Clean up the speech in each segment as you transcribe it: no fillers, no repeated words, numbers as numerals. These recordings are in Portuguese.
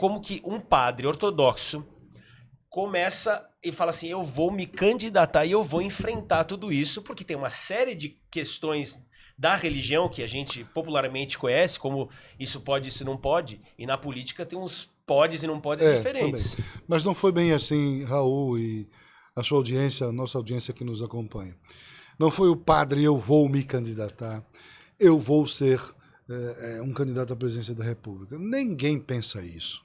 como que um padre ortodoxo começa e fala assim, eu vou me candidatar e eu vou enfrentar tudo isso, porque tem uma série de questões da religião que a gente popularmente conhece, como isso pode, isso não pode, e na política tem uns podes e não podes diferentes. Também. Mas não foi bem assim, Raul e a sua audiência, a nossa audiência que nos acompanha. Não foi o padre, eu vou me candidatar, eu vou ser um candidato à presidência da República. Ninguém pensa isso.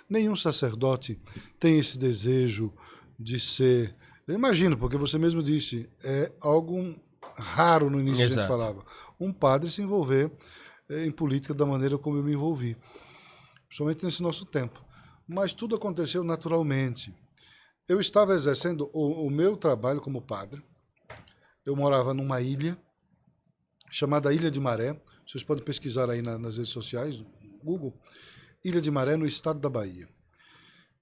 Nenhum sacerdote tem esse desejo de ser... Eu imagino, porque você mesmo disse, é algo raro no início. Exato. A gente falava. Um padre se envolver em política da maneira como eu me envolvi. Principalmente nesse nosso tempo. Mas tudo aconteceu naturalmente. Eu estava exercendo o meu trabalho como padre. Eu morava numa ilha chamada Ilha de Maré. Vocês podem pesquisar aí nas redes sociais, no Google. Ilha de Maré, no estado da Bahia.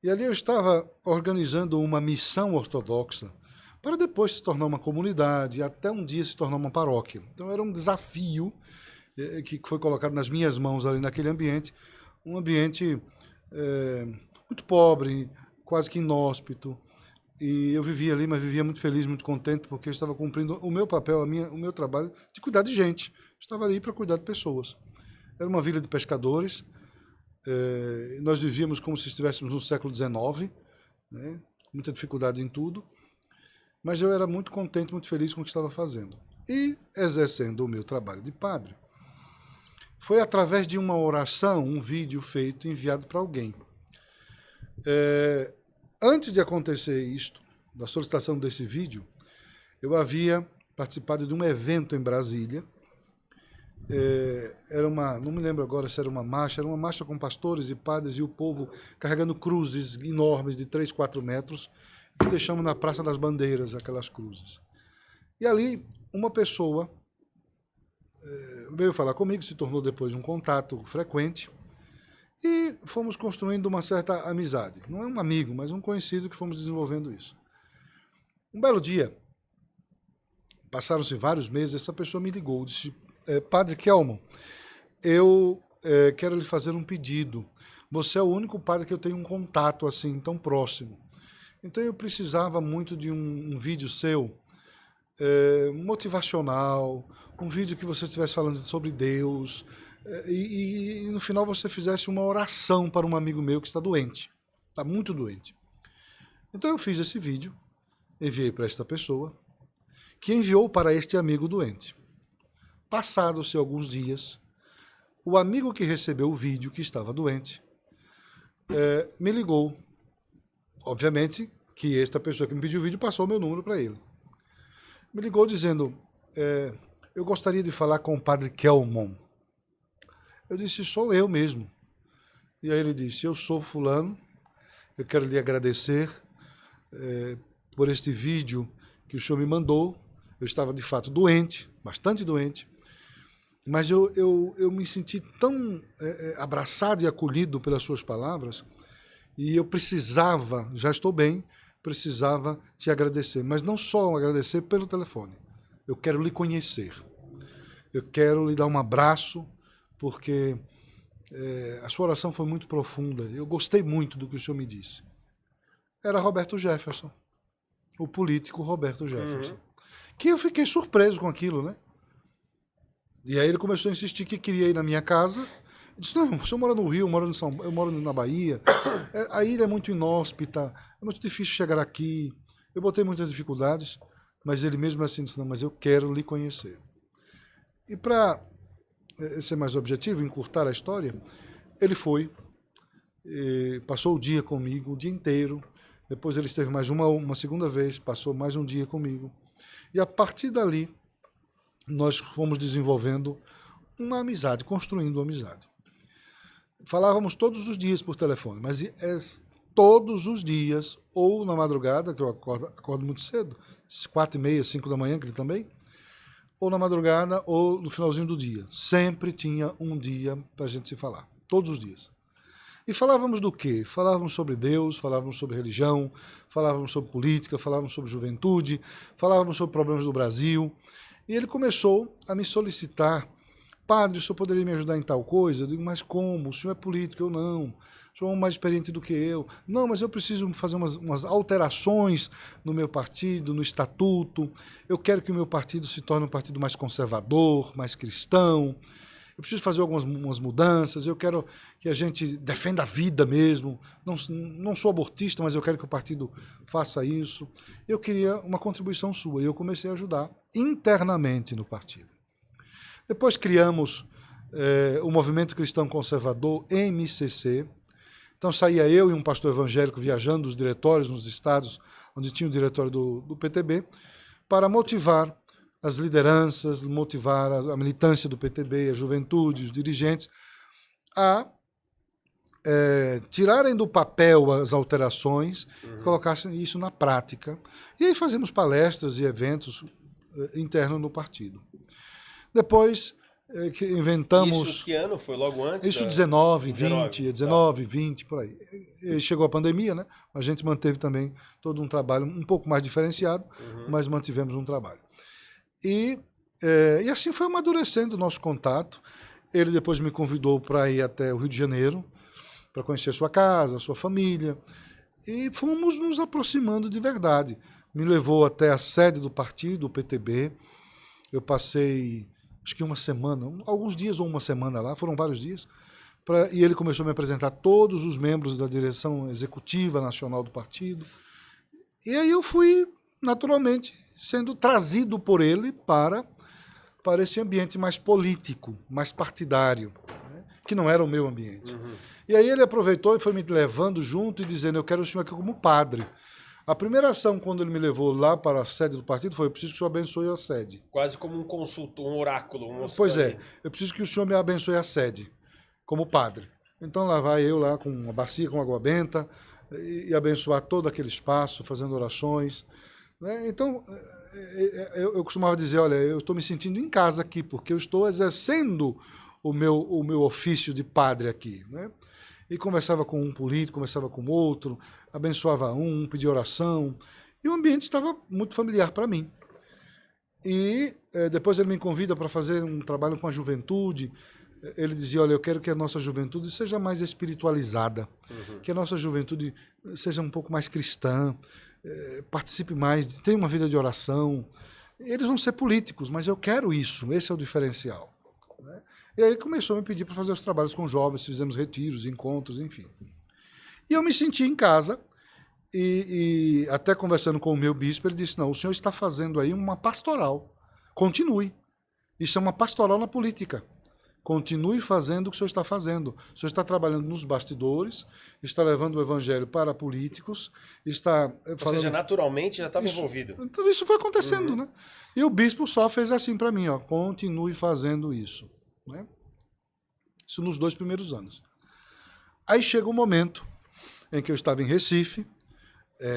E ali eu estava organizando uma missão ortodoxa para depois se tornar uma comunidade e até um dia se tornar uma paróquia. Então era um desafio que foi colocado nas minhas mãos ali naquele ambiente, um ambiente muito pobre, quase que inóspito. E eu vivia ali, mas vivia muito feliz, muito contente, porque eu estava cumprindo o meu papel, o meu trabalho de cuidar de gente. Eu estava ali para cuidar de pessoas. Era uma vila de pescadores. Nós vivíamos como se estivéssemos no século XIX, né? Muita dificuldade em tudo. Mas eu era muito contente, muito feliz com o que estava fazendo. E, exercendo o meu trabalho de padre, foi através de uma oração, um vídeo feito, enviado para alguém. Antes de acontecer isto, da solicitação desse vídeo, eu havia participado de um evento em Brasília. Não me lembro agora se era uma marcha com pastores e padres e o povo carregando cruzes enormes de 3, 4 metros, que deixamos na Praça das Bandeiras, aquelas cruzes. E ali, uma pessoa veio falar comigo, se tornou depois um contato frequente, e fomos construindo uma certa amizade. Não é um amigo, mas um conhecido que fomos desenvolvendo isso. Um belo dia, passaram-se vários meses, essa pessoa me ligou, disse, Padre Kelmo, eu quero lhe fazer um pedido. Você é o único padre que eu tenho um contato assim, tão próximo. Então eu precisava muito de um vídeo seu, motivacional, um vídeo que você estivesse falando sobre Deus, e no final você fizesse uma oração para um amigo meu que está doente, está muito doente. Então eu fiz esse vídeo, enviei para esta pessoa, que enviou para este amigo doente. Passados-se alguns dias, o amigo que recebeu o vídeo, que estava doente, me ligou. Obviamente que esta pessoa que me pediu o vídeo passou o meu número para ele. Me ligou dizendo, eu gostaria de falar com o Padre Kelmon. Eu disse, sou eu mesmo. E aí ele disse, eu sou fulano, eu quero lhe agradecer por este vídeo que o senhor me mandou. Eu estava de fato doente, bastante doente, mas eu me senti tão abraçado e acolhido pelas suas palavras, e eu precisava, já estou bem, precisava te agradecer, mas não só agradecer pelo telefone, eu quero lhe conhecer, eu quero lhe dar um abraço, porque a sua oração foi muito profunda, eu gostei muito do que o senhor me disse. Era Roberto Jefferson, o político Roberto Jefferson, que eu fiquei surpreso com aquilo, né? E aí ele começou a insistir que queria ir na minha casa. Eu disse, não, o senhor mora no Rio, eu moro na Bahia, a ilha é muito inóspita, é muito difícil chegar aqui, eu botei muitas dificuldades, mas ele mesmo assim disse, não, mas eu quero lhe conhecer. E para ser mais objetivo, encurtar a história, ele foi, passou o dia comigo, o dia inteiro, depois ele esteve mais uma segunda vez, passou mais um dia comigo, e a partir dali, nós fomos desenvolvendo uma amizade, construindo uma amizade. Falávamos todos os dias por telefone, mas todos os dias, ou na madrugada, que eu acordo muito cedo, 4h30, 5 da manhã, que ele também, ou na madrugada, ou no finalzinho do dia. Sempre tinha um dia para a gente se falar, todos os dias. E falávamos do quê? Falávamos sobre Deus, falávamos sobre religião, falávamos sobre política, falávamos sobre juventude, falávamos sobre problemas do Brasil. E ele começou a me solicitar padre, o senhor poderia me ajudar em tal coisa? Eu digo, mas como? O senhor é político, eu não. O senhor é mais experiente do que eu. Não, mas eu preciso fazer umas alterações no meu partido, no estatuto. Eu quero que o meu partido se torne um partido mais conservador, mais cristão. Eu preciso fazer algumas mudanças, eu quero que a gente defenda a vida mesmo. Não sou abortista, mas eu quero que o partido faça isso. Eu queria uma contribuição sua e eu comecei a ajudar internamente no partido. Depois criamos o Movimento Cristão Conservador, MCC. Então saía eu e um pastor evangélico viajando os diretórios nos estados onde tinha o diretório do PTB para motivar as lideranças, motivar a militância do PTB, a juventude, os dirigentes, a tirarem do papel as alterações, colocassem isso na prática. E aí fazemos palestras e eventos internos no partido. Depois que inventamos... Isso que ano? Foi logo antes? Isso 19, 20, por aí. E chegou a pandemia, né? A gente manteve também todo um trabalho um pouco mais diferenciado, mas mantivemos um trabalho. E assim foi amadurecendo o nosso contato. Ele depois me convidou para ir até o Rio de Janeiro, para conhecer sua casa, sua família. E fomos nos aproximando de verdade. Me levou até a sede do partido, o PTB. Eu passei, acho que uma semana, alguns dias ou uma semana lá, foram vários dias. E ele começou a me apresentar todos os membros da direção executiva nacional do partido. E aí eu fui, naturalmente, sendo trazido por ele para esse ambiente mais político, mais partidário, né? Que não era o meu ambiente. E aí ele aproveitou e foi me levando junto e dizendo, eu quero o senhor aqui como padre. A primeira ação, quando ele me levou lá para a sede do partido, foi, eu preciso que o senhor abençoe a sede. Quase como um consultor, um oráculo. Pois é, eu preciso que o senhor me abençoe a sede, como padre. Então lá vai eu lá com uma bacia com água benta e abençoar todo aquele espaço, fazendo orações. Então, eu costumava dizer, olha, eu estou me sentindo em casa aqui, porque eu estou exercendo o meu ofício de padre aqui, né? E conversava com um político, conversava com outro, abençoava um, pedia oração, e o ambiente estava muito familiar para mim. E depois ele me convida para fazer um trabalho com a juventude. Ele dizia, olha, eu quero que a nossa juventude seja mais espiritualizada, que a nossa juventude seja um pouco mais cristã, participe mais, tenha uma vida de oração. Eles vão ser políticos, mas eu quero isso, esse é o diferencial, né? E aí começou a me pedir para fazer os trabalhos com jovens, fizemos retiros, encontros, enfim. E eu me senti em casa, e até conversando com o meu bispo, ele disse, não, o senhor está fazendo aí uma pastoral, continue. Isso é uma pastoral na política. Continue fazendo o que o senhor está fazendo. O senhor está trabalhando nos bastidores, está levando o evangelho para políticos, está falando... Ou seja, naturalmente já estava envolvido. Então isso foi acontecendo, né? E o bispo só fez assim para mim, ó, continue fazendo isso, né? Isso nos 2 primeiros anos. Aí chega um momento em que eu estava em Recife,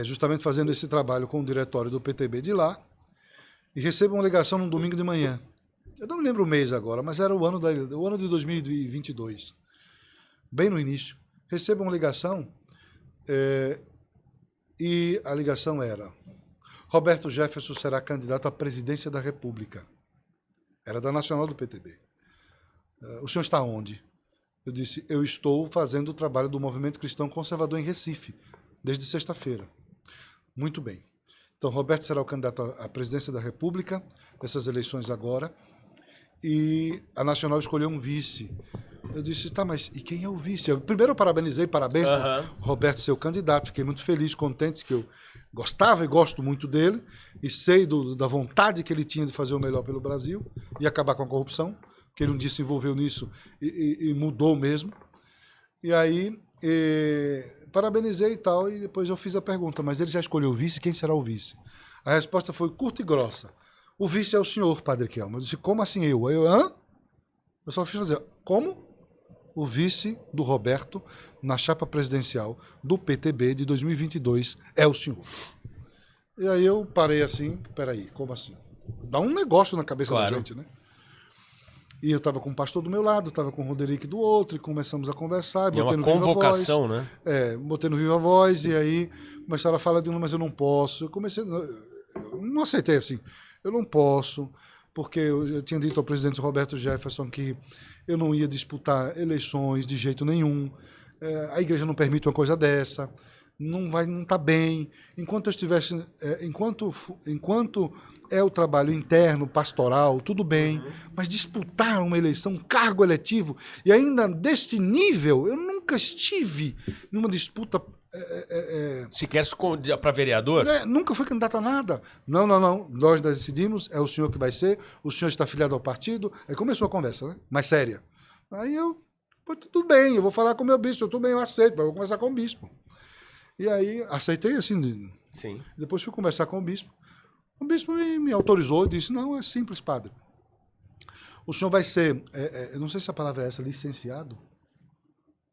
justamente fazendo esse trabalho com o diretório do PTB de lá, e recebo uma ligação num domingo de manhã. Eu não me lembro o mês agora, mas era o ano de 2022, bem no início. Recebo uma ligação e a ligação era: Roberto Jefferson será candidato à presidência da República. Era da Nacional do PTB. O senhor está onde? Eu disse, eu estou fazendo o trabalho do Movimento Cristão Conservador em Recife, desde sexta-feira. Muito bem. Então, Roberto será o candidato à presidência da República, dessas eleições agora, e a Nacional escolheu um vice. Eu disse, tá, mas e quem é o vice? Primeiro eu parabenizei, parabéns por Roberto ser o candidato, fiquei muito feliz, contente, que eu gostava e gosto muito dele, e sei da vontade que ele tinha de fazer o melhor pelo Brasil e acabar com a corrupção, que ele um dia se envolveu nisso e mudou mesmo. E aí, parabenizei e tal, e depois eu fiz a pergunta, mas ele já escolheu o vice, quem será o vice? A resposta foi curta e grossa. O vice é o senhor, Padre Kelmo. Eu disse, como assim eu? Aí eu, hã? Eu só fiz fazer, como? O vice do Roberto na chapa presidencial do PTB de 2022 é o senhor. E aí eu parei assim, peraí, como assim? Dá um negócio na cabeça da gente, né? E eu estava com o pastor do meu lado, estava com o Roderick do outro, e começamos a conversar. É uma convocação, né? Botei no Viva Voz, e aí começaram a falar de mas eu não posso. Eu comecei, eu não aceitei assim, eu não posso, porque eu tinha dito ao presidente Roberto Jefferson que eu não ia disputar eleições de jeito nenhum. A igreja não permite uma coisa dessa. Não está bem. Enquanto eu estivesse, enquanto é o trabalho interno, pastoral, tudo bem, mas disputar uma eleição, um cargo eletivo, e ainda deste nível, eu nunca estive numa disputa. Sequer para vereador? Nunca fui candidato a nada. Não. Nós decidimos, é o senhor que vai ser, o senhor está afiliado ao partido. Aí começou a conversa, né? Mais séria. Aí tudo bem, eu vou falar com o meu bispo, tudo bem, eu aceito, mas eu vou conversar com o bispo. E aí aceitei assim. Sim. Depois fui conversar com o bispo. O bispo me autorizou e disse: não, é simples, padre. O senhor vai ser, eu não sei se a palavra é essa, licenciado.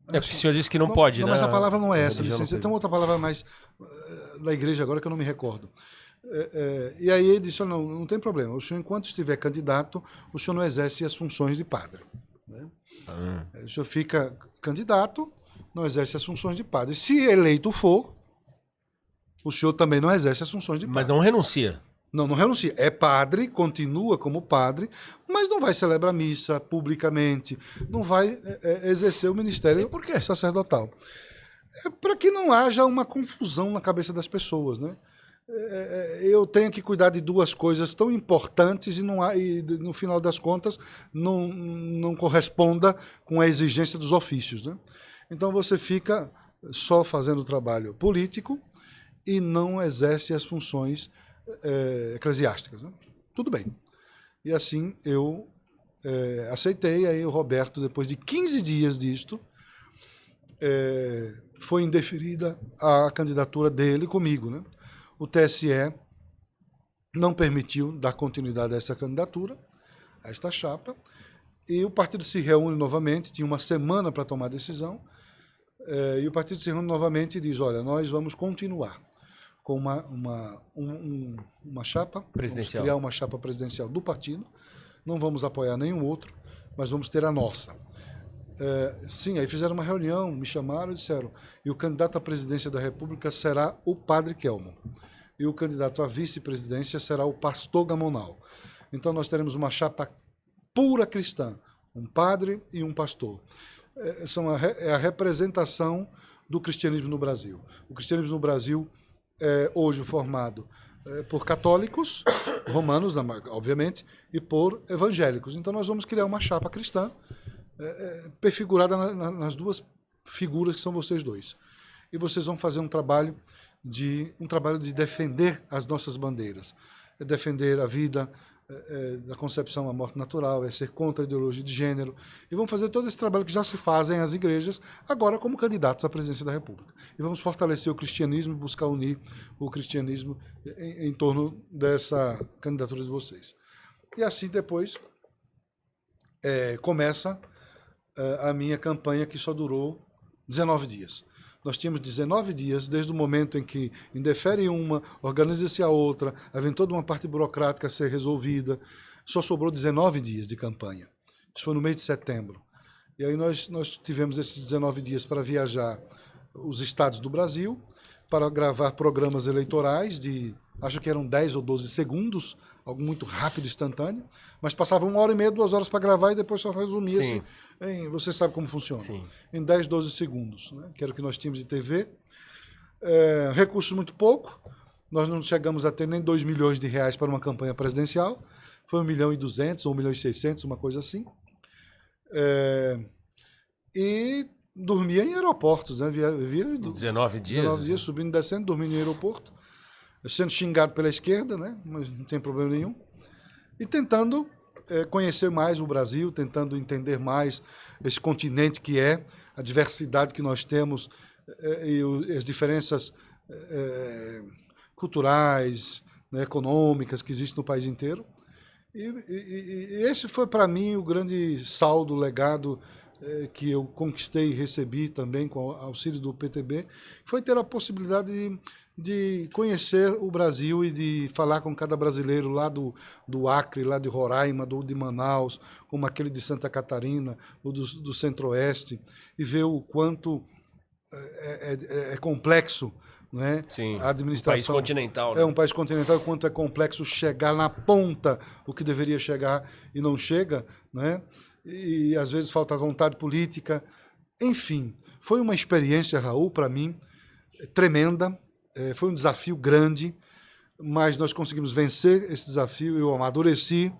Porque o senhor disse que não pode, não, né? Mas a palavra não é essa, licenciado. Tem outra palavra mais da igreja agora que eu não me recordo. E aí ele disse: não tem problema. O senhor, enquanto estiver candidato, o senhor não exerce as funções de padre. Né? O senhor fica candidato, não exerce as funções de padre. Se eleito for, o senhor também não exerce as funções de padre. Mas não renuncia. Não renuncia. É padre, continua como padre, mas não vai celebrar missa publicamente, não vai exercer o ministério sacerdotal. Para que não haja uma confusão na cabeça das pessoas, né? Eu tenho que cuidar de duas coisas tão importantes e no final das contas não corresponda com a exigência dos ofícios, né? Então você fica só fazendo o trabalho político e não exerce as funções eclesiásticas, né? Tudo bem. E assim eu aceitei. Aí o Roberto, depois de 15 dias disto, foi indeferida a candidatura dele comigo, né? O TSE não permitiu dar continuidade a essa candidatura, a esta chapa, e o partido se reúne novamente, tinha uma semana para tomar decisão, e o partido se reúne novamente e diz: olha, nós vamos continuar com uma chapa presidencial. Vamos criar uma chapa presidencial do partido, não vamos apoiar nenhum outro, mas vamos ter a nossa. Sim, aí fizeram uma reunião, me chamaram e disseram: e o candidato à presidência da República será o padre Kelmo, e o candidato à vice-presidência será o pastor Gamonal. Então nós teremos uma chapa pura cristã, um padre e um pastor. É a representação do cristianismo no Brasil. O cristianismo no Brasil é hoje formado por católicos, romanos, obviamente, e por evangélicos. Então nós vamos criar uma chapa cristã perfigurada nas duas figuras que são vocês dois. E vocês vão fazer um trabalho de defender as nossas bandeiras. É defender a vida, da concepção à morte natural, é ser contra a ideologia de gênero. E vamos fazer todo esse trabalho que já se fazem as igrejas, agora como candidatos à presidência da República. E vamos fortalecer o cristianismo e buscar unir o cristianismo em torno dessa candidatura de vocês. E assim depois começa a minha campanha, que só durou 19 dias. Nós tínhamos 19 dias, desde o momento em que indefere uma, organiza-se a outra, vem toda uma parte burocrática a ser resolvida. Só sobrou 19 dias de campanha. Isso foi no mês de setembro. E aí nós tivemos esses 19 dias para viajar os estados do Brasil, para gravar programas eleitorais de, acho que eram 10 ou 12 segundos, algo muito rápido, instantâneo, mas passava 1h30, 2 horas para gravar e depois só resumia-se em, você sabe como funciona, Sim. em 10, 12 segundos, né? Que era o que nós tínhamos de TV. Recursos muito pouco, nós não chegamos a ter nem 2 milhões de reais para uma campanha presidencial, foi 1.200.000 ou 1.600.000, uma coisa assim. E dormia em aeroportos, né? Via 19 dias? 19 dias, subindo e descendo, dormindo em aeroporto, sendo xingado pela esquerda, né? Mas não tem problema nenhum. E tentando conhecer mais o Brasil, tentando entender mais esse continente que é, a diversidade que nós temos e as diferenças culturais, né, econômicas que existem no país inteiro. E esse foi, para mim, o grande saldo, legado que eu conquistei e recebi também com o auxílio do PTB, foi ter a possibilidade de conhecer o Brasil e de falar com cada brasileiro lá do Acre, lá de Roraima, de Manaus, como aquele de Santa Catarina, do Centro-Oeste, e ver o quanto é complexo né? Sim. A administração Um país continental, né? é um país continental, quanto é complexo chegar na ponta o que deveria chegar e não chega, né? E às vezes falta vontade política. Enfim, foi uma experiência, Raul, para mim, tremenda. Foi um desafio grande, mas nós conseguimos vencer esse desafio. Eu amadureci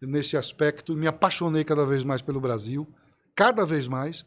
nesse aspecto, me apaixonei cada vez mais pelo Brasil, cada vez mais.